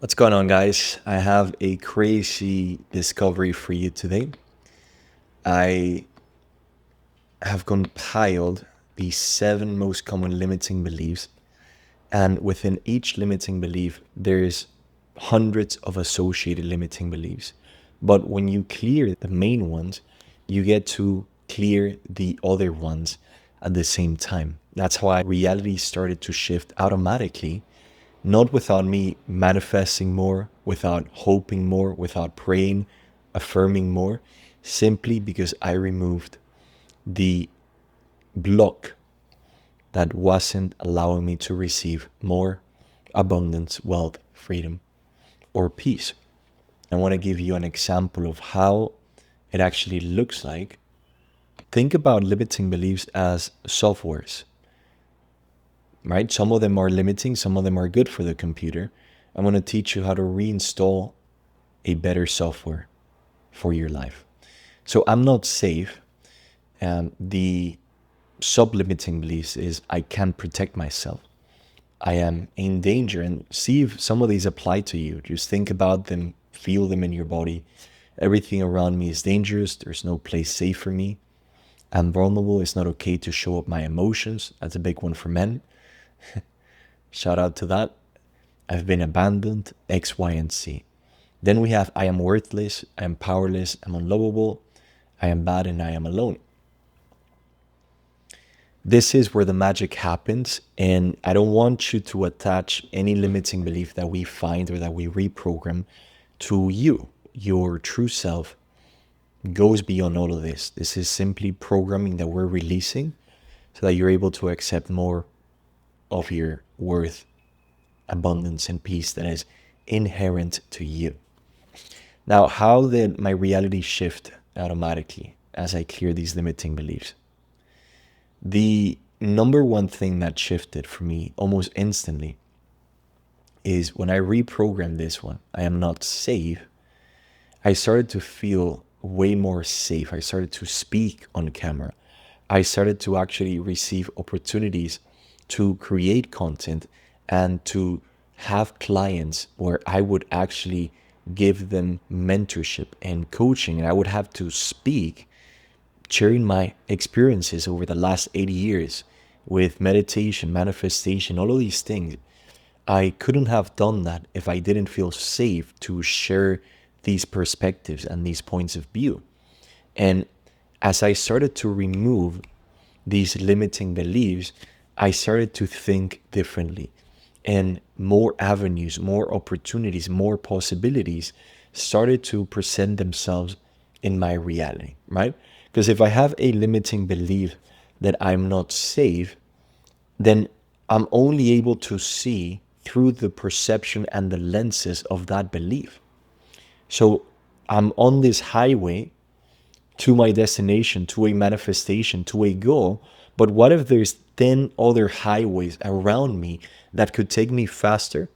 What's going on, guys? I have a crazy discovery for you today. I have compiled the 7 most common limiting beliefs, and within each limiting belief, there's hundreds of associated limiting beliefs. But when you clear the main ones, you get to clear the other ones at the same time. That's how reality started to shift automatically, not without me manifesting more, without hoping more, without praying, affirming more, simply because I removed the block that wasn't allowing me to receive more abundance, wealth, freedom, or peace. I want to give you an example of how it actually looks like. Think about limiting beliefs as softwares, right? Some of them are limiting, some of them are good for the computer. I'm going to teach you how to reinstall a better software for your life. So I'm not safe. And the sublimiting beliefs is I can't protect myself. I am in danger. And see if some of these apply to you. Just think about them, feel them in your body. Everything around me is dangerous. There's no place safe for me. I'm vulnerable. It's not okay to show up my emotions. That's a big one for men. Shout out to that. I've been abandoned, X, Y, and Z. Then we have I am worthless, I am powerless, I'm unlovable, I am bad, and I am alone. This is where the magic happens, and I don't want you to attach any limiting belief that we find or that we reprogram to you. Your true self goes beyond all of this. This is simply programming that we're releasing so that you're able to accept more of your worth, abundance, and peace that is inherent to you. Now, how did my reality shift automatically as I clear these limiting beliefs? The number one thing that shifted for me almost instantly is when I reprogrammed this one, I am not safe, I started to feel way more safe. I started to speak on camera. I started to actually receive opportunities to create content and to have clients where I would actually give them mentorship and coaching, and I would have to speak, sharing my experiences over the last 80 years with meditation, manifestation, all of these things. I couldn't have done that if I didn't feel safe to share these perspectives and these points of view. And as I started to remove these limiting beliefs, I started to think differently. And more avenues, more opportunities, more possibilities started to present themselves in my reality, right? Because if I have a limiting belief that I'm not safe, then I'm only able to see through the perception and the lenses of that belief. So I'm on this highway to my destination, to a manifestation, to a goal. But what if there's 10 other highways around me that could take me faster,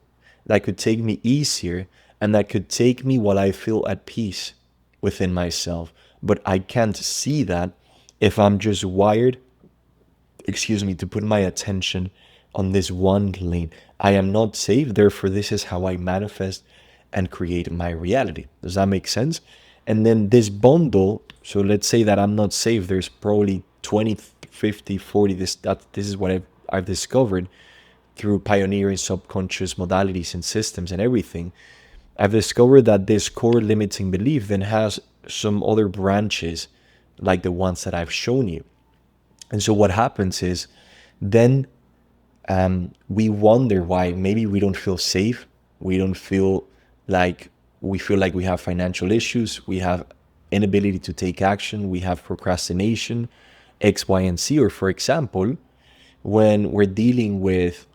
that could take me easier, and that could take me while I feel at peace within myself? But I can't see that if I'm just wired, to put my attention on this one lane. I am not safe, therefore, this is how I manifest and create my reality. Does that make sense? And then this bundle, so let's say that I'm not safe, there's probably 20, 50, 40, this is what I've discovered through pioneering subconscious modalities and systems and everything. I've discovered that this core limiting belief then has some other branches like the ones that I've shown you. And so what happens is then we wonder why maybe we don't feel safe. We don't feel like we have financial issues. We have inability to take action. We have procrastination, X, Y, and Z. Or for example, when we're dealing with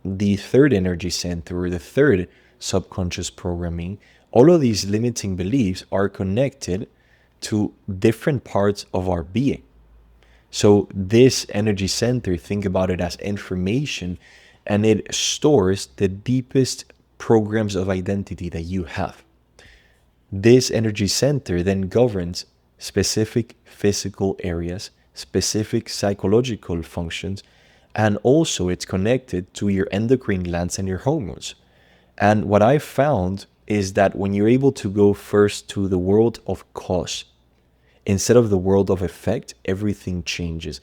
the third energy center or the third subconscious programming, all of these limiting beliefs are connected to different parts of our being. So this energy center, think about it as information, and it stores the deepest programs of identity that you have. This energy center then governs specific physical areas, specific psychological functions, and also it's connected to your endocrine glands and your hormones. And what I found is that when you're able to go first to the world of cause instead of the world of effect, everything changes.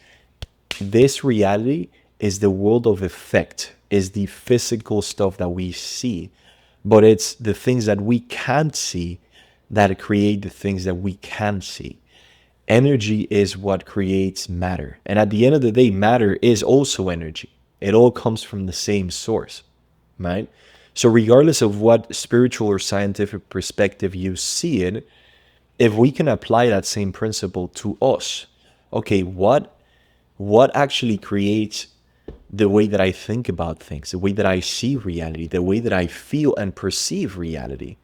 This reality is the world of effect, is the physical stuff that we see, but it's the things that we can't see that create the things that we can see. Energy is what creates matter. And at the end of the day, matter is also energy. It all comes from the same source, right? So, regardless of what spiritual or scientific perspective you see it, if we can apply that same principle to us, okay, what actually creates the way that I think about things, the way that I see reality, the way that I feel and perceive reality,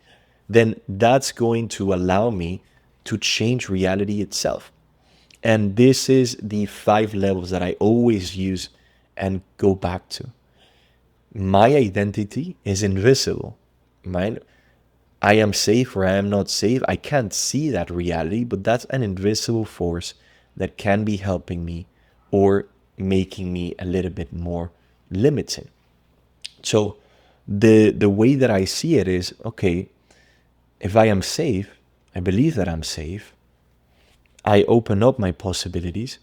then that's going to allow me to change reality itself. And this is the 5 levels that I always use and go back to. My identity is invisible, right? I am safe or I am not safe. I can't see that reality, but that's an invisible force that can be helping me or making me a little bit more limited. So the way that I see it is, okay, if I am safe, I believe that I'm safe. I open up my possibilities.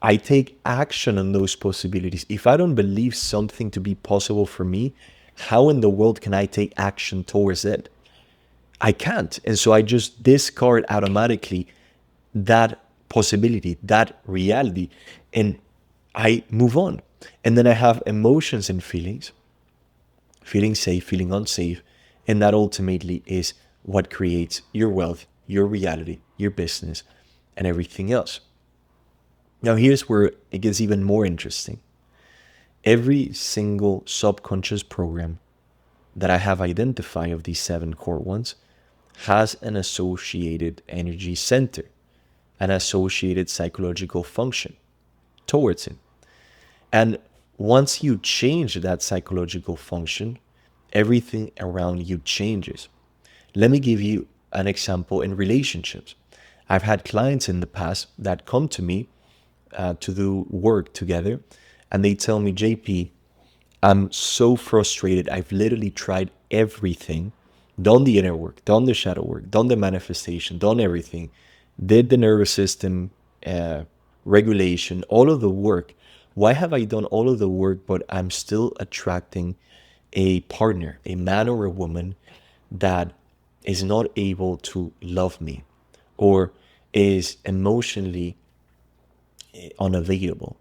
I take action on those possibilities. If I don't believe something to be possible for me, how in the world can I take action towards it? I can't. And so I just discard automatically that possibility, that reality, and I move on. And then I have emotions and feelings, feeling safe, feeling unsafe. And that ultimately is what creates your wealth, your reality, your business, and everything else. Now, here's where it gets even more interesting. Every single subconscious program that I have identified of these 7 core ones has an associated energy center, an associated psychological function towards it. And once you change that psychological function, everything around you changes. Let me give you an example in relationships. I've had clients in the past that come to me to do work together, and they tell me, JP, I'm so frustrated. I've literally tried everything, done the inner work, done the shadow work, done the manifestation, done everything, did the nervous system regulation, all of the work. Why have I done all of the work, but I'm still attracting a partner, a man or a woman that is not able to love me or is emotionally unavailable?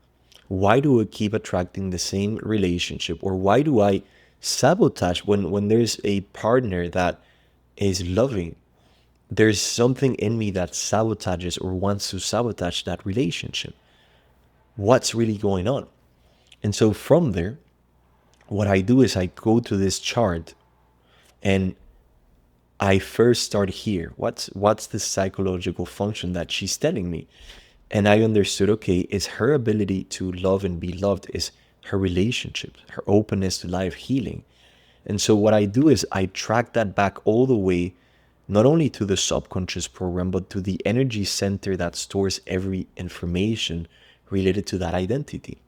Why do I keep attracting the same relationship, or why do I sabotage when there's a partner that is loving? There's something in me that sabotages or wants to sabotage that relationship. What's really going on? And so from there, what I do is I go to this chart and I first start here. What's the psychological function that she's telling me? And I understood, okay, it's her ability to love and be loved, is her relationships, her openness to life healing. And so what I do is I track that back all the way, not only to the subconscious program, but to the energy center that stores every information related to that identity.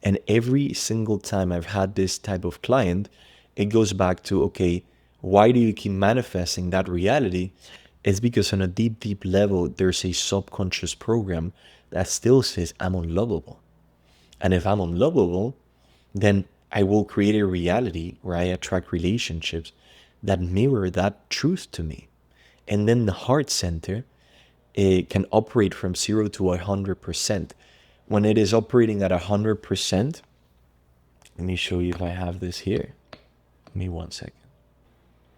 And every single time I've had this type of client, it goes back to, okay, why do you keep manifesting that reality? It's because on a deep, deep level, there's a subconscious program that still says I'm unlovable. And if I'm unlovable, then I will create a reality where I attract relationships that mirror that truth to me. And then the heart center, it can operate from 0 to 100%. When it is operating at 100%, let me show you if I have this here. Give me 1 second.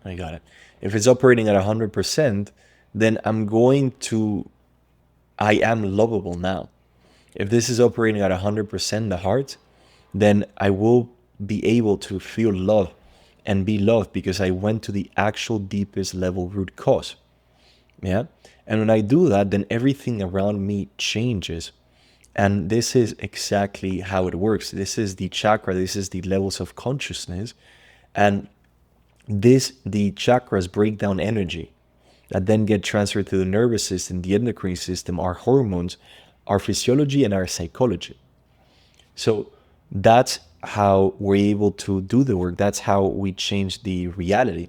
I got it. If it's operating at 100%, then I am lovable now. If this is operating at 100%, the heart, then I will be able to feel love and be loved because I went to the actual deepest level root cause. Yeah. And when I do that, then everything around me changes. And this is exactly how it works. This is the chakra. This is the levels of consciousness. And the chakras break down energy that then get transferred to the nervous system, the endocrine system, our hormones, our physiology, and our psychology. So that's how we're able to do the work. That's how we change the reality.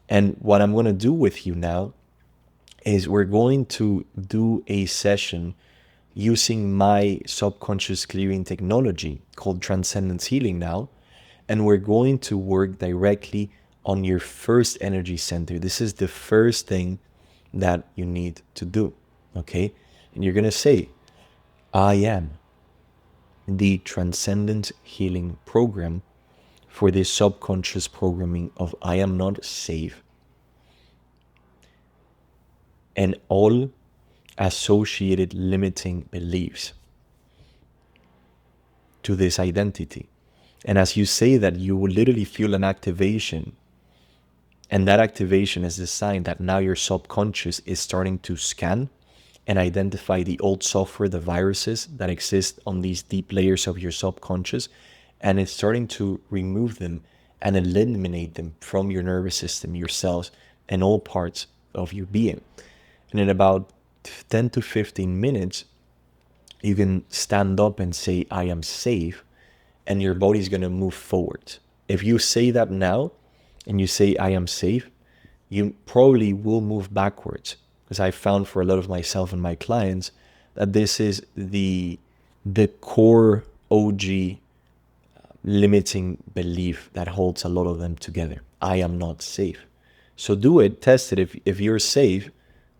And what I'm going to do with you now is we're going to do a session using my subconscious clearing technology called Transcendence Healing now. And we're going to work directly on your first energy center. This is the first thing that you need to do. Okay. And you're going to say, I am the Transcendence Healing Program for this subconscious programming of I am not safe and all associated limiting beliefs to this identity. And as you say that, you will literally feel an activation. And that activation is the sign that now your subconscious is starting to scan and identify the old software, the viruses that exist on these deep layers of your subconscious. And it's starting to remove them and eliminate them from your nervous system, your cells, and all parts of your being. And in about 10 to 15 minutes, you can stand up and say, I am safe, and your body's going to move forward. If you say that now and you say, I am safe, you probably will move backwards. Because I found for a lot of myself and my clients that this is the core OG limiting belief that holds a lot of them together. I am not safe. So do it, test it. If you're safe,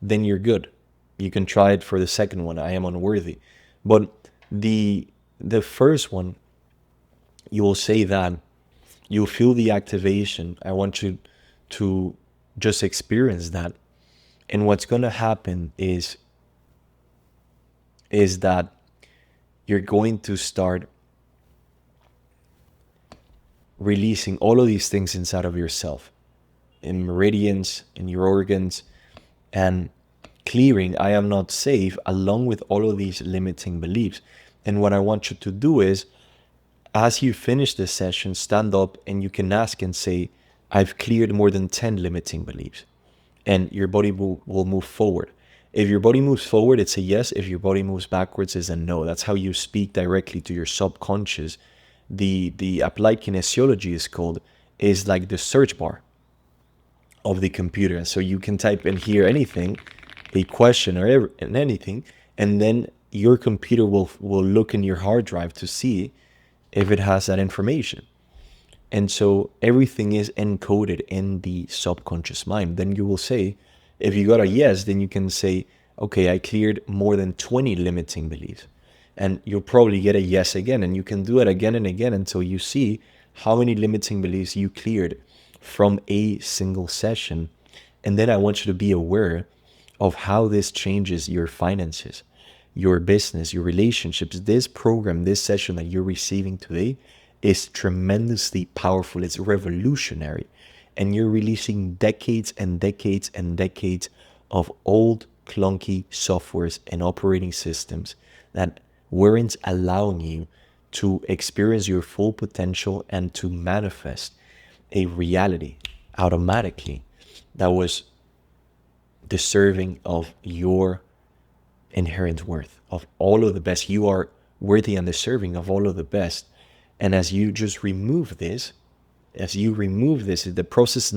then you're good. You can try it for the second one. I am unworthy. But the first one, you will say that you'll feel the activation. I want you to just experience that. And what's going to happen is that you're going to start releasing all of these things inside of yourself, in meridians, in your organs, and clearing I am not safe along with all of these limiting beliefs. And what I want you to do is, as you finish this session, stand up and you can ask and say, I've cleared more than 10 limiting beliefs. And your body will move forward. If your body moves forward, it's a yes. If your body moves backwards, it's a no. That's how you speak directly to your subconscious. The applied kinesiology is like the search bar of the computer. So you can type in here anything, a question or anything, and then your computer will look in your hard drive to see if it has that information. And so everything is encoded in the subconscious mind. Then you will say, if you got a yes, then you can say, okay, I cleared more than 20 limiting beliefs. And you'll probably get a yes again. And you can do it again and again until you see how many limiting beliefs you cleared from a single session. And then I want you to be aware of how this changes your finances, your business, your relationships. This program, this session that you're receiving today is tremendously powerful. It's revolutionary. And you're releasing decades and decades and decades of old clunky softwares and operating systems that weren't allowing you to experience your full potential and to manifest a reality automatically that was deserving of your inherent worth, of all of the best. You are worthy and deserving of all of the best. And as you just remove this, the process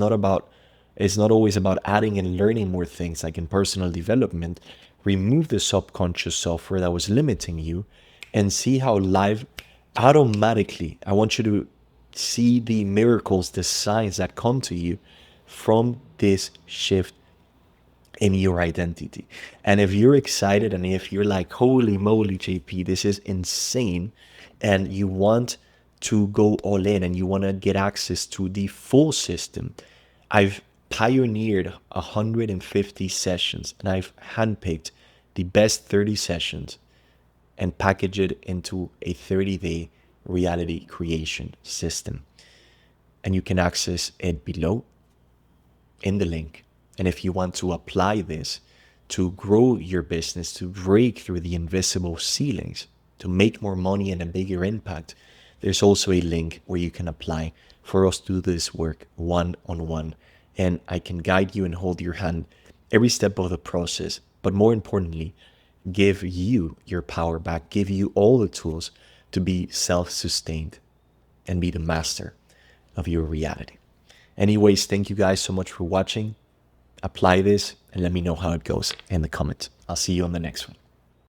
is not always about adding and learning more things like in personal development. Remove the subconscious software that was limiting you and see how life automatically, I want you to see the miracles, the signs that come to you from this shift in your identity. And if you're excited and if you're like, holy moly, JP, this is insane, and you want to go all in and you want to get access to the full system, I've pioneered 150 sessions and I've handpicked the best 30 sessions and packaged it into a 30-day reality creation system. And you can access it below in the link. And if you want to apply this to grow your business, to break through the invisible ceilings, to make more money and a bigger impact, there's also a link where you can apply for us to do this work one-on-one. And I can guide you and hold your hand every step of the process. But more importantly, give you your power back, give you all the tools to be self-sustained. and be the master of your reality. Anyways, thank you guys so much for watching. Apply this and let me know how it goes in the comments. I'll see you on the next one.